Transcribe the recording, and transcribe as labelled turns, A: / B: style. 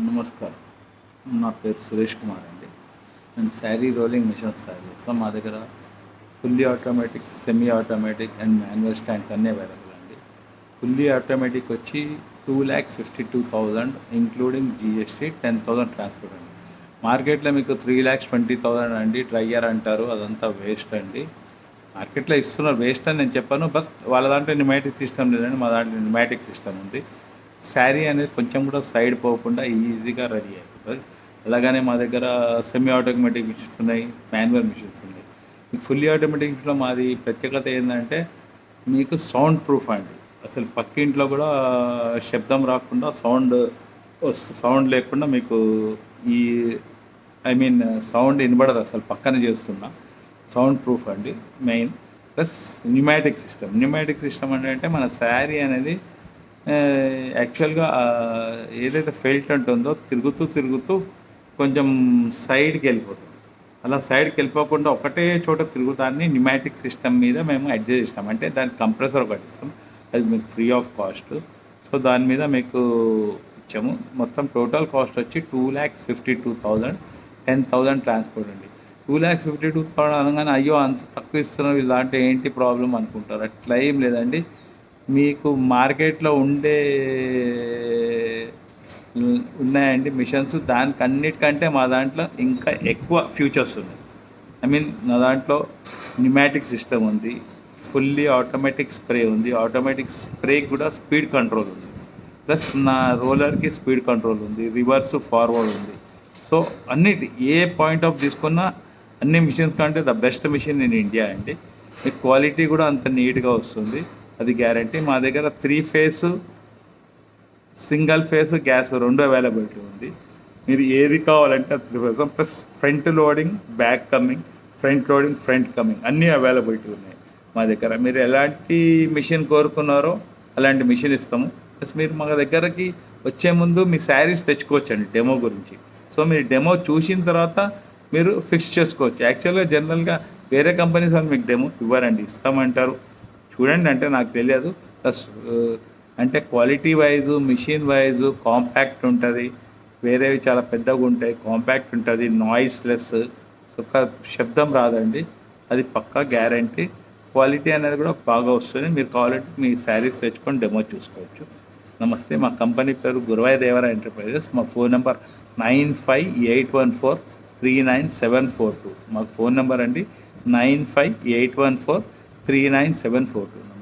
A: నమస్కారం. నా పేరు సురేష్ కుమార్ అండి. మేము శారీ రోలింగ్ మిషన్స్ తయారు చేస్తాం. మా దగ్గర fully automatic, semi automatic and manual stands అన్నీ అవైలబుల్ అండి. ఫుల్లీ ఆటోమేటిక్ వచ్చి 2,52,000 ఇంక్లూడింగ్ జీఎస్టీ, 10,000 ట్రాన్స్పోర్ట్ అండి. మార్కెట్లో మీకు 3,20,000 అండి. డ్రైయర్ అంటారు, అదంతా వేస్ట్ అండి. మార్కెట్లో ఇస్తున్నారు, వేస్ట్ అని నేను చెప్పాను. బస్ వాళ్ళ దాంట్లో న్యూమాటిక్ సిస్టమ్ లేదండి, మా దాంట్లో న్యూమాటిక్ సిస్టమ్ ఉంది. శారీ అనేది కొంచెం కూడా సైడ్ పోకుండా ఈజీగా రెడీ అయిపోతుంది. అలాగనే మా దగ్గర సెమీ ఆటోమేటిక్ మిషన్స్ ఉన్నాయి, మాన్యువల్ మిషన్స్ ఉన్నాయి. మీకు ఫుల్లీ ఆటోమేటిక్ మిషన్లో మాది ప్రత్యేకత ఏంటంటే మీకు సౌండ్ ప్రూఫ్ అండి. అసలు పక్కింట్లో కూడా శబ్దం రాకుండా సౌండ్ లేకుండా మీకు ఈ సౌండ్ వినబడదు అసలు, పక్కన చేస్తున్నా. సౌండ్ ప్రూఫ్ అండి మెయిన్. ప్లస్ న్యూమాటిక్ సిస్టమ్ అంటే మన శారీ అనేది యాక్చువల్గా ఏదైతే ఫెల్ట్ ఉంటుందో తిరుగుతూ కొంచెం సైడ్కి వెళ్ళిపోతుంది. అలా సైడ్కి వెళ్ళిపోకుండా ఒకటే చోట తిరుగుతాన్ని న్యూమాటిక్ సిస్టమ్ మీద మేము అడ్జస్ట్ చేస్తాం. అంటే దానికి కంప్రెసర్ ఒకటి ఇస్తాం, అది మీకు ఫ్రీ ఆఫ్ కాస్ట్. సో దాని మీద మీకు ఇచ్చాము. మొత్తం టోటల్ కాస్ట్ వచ్చి 2,52,000, 10,000 ట్రాన్స్పోర్ట్ అండి. 2,52,000 అనగానే అయ్యో అంత తక్కువ ఇస్తున్నారు ఇలాంటి ఏంటి ప్రాబ్లం అనుకుంటారు. అట్లా ఏం లేదండి. మీకు మార్కెట్లో ఉన్నాయండి మిషన్స్, అన్నిటికంటే మా దాంట్లో ఇంకా ఎక్కువ ఫ్యూచర్స్ ఉన్నాయి. నా దాంట్లో న్యూమాటిక్ సిస్టమ్ ఉంది, ఫుల్లీ ఆటోమేటిక్ స్ప్రే ఉంది. ఆటోమేటిక్ స్ప్రేకి కూడా స్పీడ్ కంట్రోల్ ఉంది. ప్లస్ నా రోలర్కి స్పీడ్ కంట్రోల్ ఉంది, రివర్స్ ఫార్వర్డ్ ఉంది. సో ఏ పాయింట్ ఆఫ్ తీసుకున్నా అన్ని మిషన్స్ కంటే the best mission in India అండి. మీకు క్వాలిటీ కూడా అంత నీట్గా వస్తుంది, అది గ్యారంటీ. మా దగ్గర 3 face, single phase, gas 2 availability ఉంది. మీరు ఏది కావాలంటే అది prefer. Plus front loading, back coming, front loading, front coming అన్నీ అవైలబిలిటీ ఉన్నాయి మా దగ్గర. మీరు ఎలాంటి మిషన్ కోరుకున్నారో అలాంటి మిషన్ ఇస్తాము. ప్లస్ మీరు మా దగ్గరకి వచ్చే ముందు మీ శారీస్ తెచ్చుకోవచ్చండి డెమో గురించి. సో మీరు డెమో చూసిన తర్వాత మీరు ఫిక్స్ చేసుకోవచ్చు. యాక్చువల్గా జనరల్గా వేరే కంపెనీస్ వాళ్ళు మీకు డెమో ఇవ్వరండి, ఇస్తామంటారు. చూడండి, అంటే నాకు తెలియదు. ప్లస్ అంటే quality wise, machine wise compact ఉంటుంది, వేరేవి చాలా పెద్దగా ఉంటాయి. కాంపాక్ట్ ఉంటుంది, నాయిస్ లెస్, శబ్దం రాదండి, అది పక్కా గ్యారంటీ. క్వాలిటీ అనేది కూడా బాగా వస్తుంది. మీరు కావాలంటే మీ శారీస్ తెచ్చుకొని డెమో చూసుకోవచ్చు. నమస్తే, మా కంపెనీ పేరు గురువాయ దేవర ఎంటర్ప్రైజెస్. మా ఫోన్ నెంబర్ 9581439742. మాకు ఫోన్ నెంబర్ అండి 9581439742.